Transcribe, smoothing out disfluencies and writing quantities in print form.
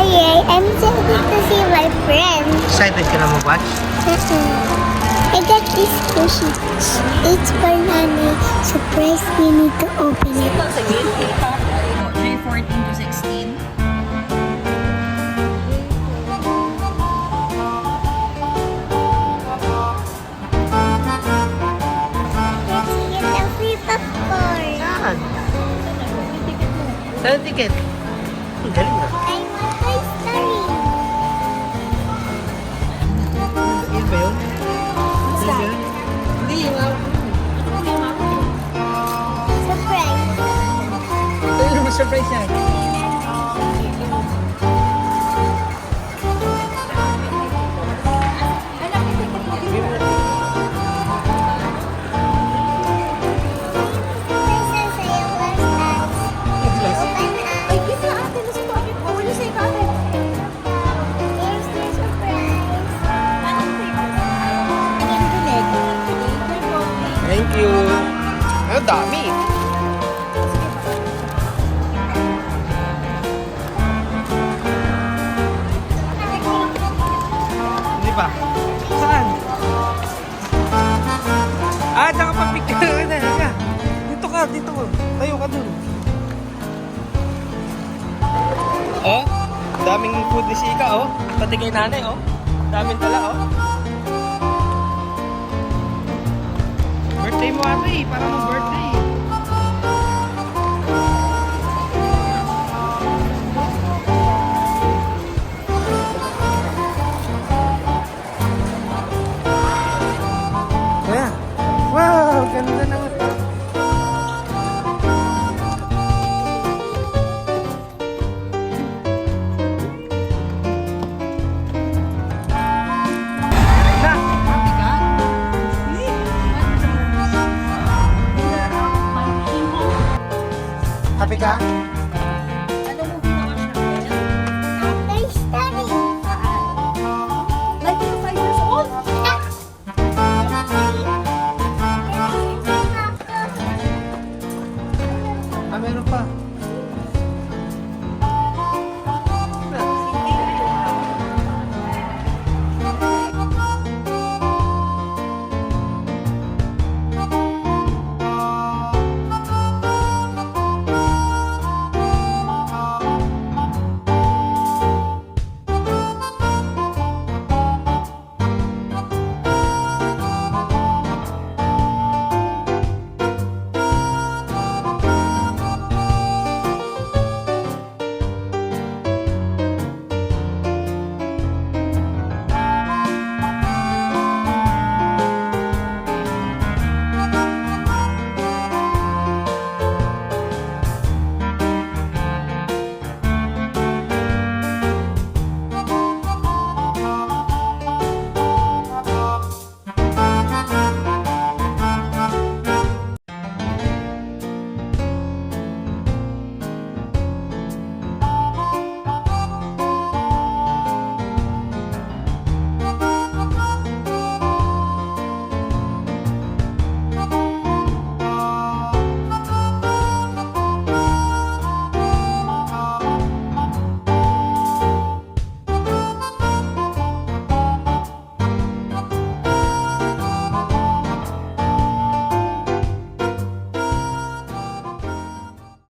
yay! I'm excited to see my friends. Excited ka na mag-watch? I got this squishy. It's for Nani. Surprise, we need to open it. 3:14 to 16. Let's get a free popcorn. Saan? Saan ang ticket? Ang galing na. I want Toy Story. Yun ba yun? Yun ba yun? Hindi, yung Surprise. Ito yung surprise yan. Surprise sa'yo, Basta. Open up. Ay, kita ate. Nasa bakit? Wala sa'yo ka ate. Here's your surprise. Thank you. Ang dami. Hindi pa. Saan? Ah, saka pa-picture na. Halika. Dito ka, dito. Tayo ka dun. Oh, daming food ni Sika, oh. Pati kay nanay, oh. Daming tala, oh. Birthday mo ate, para mo birthday.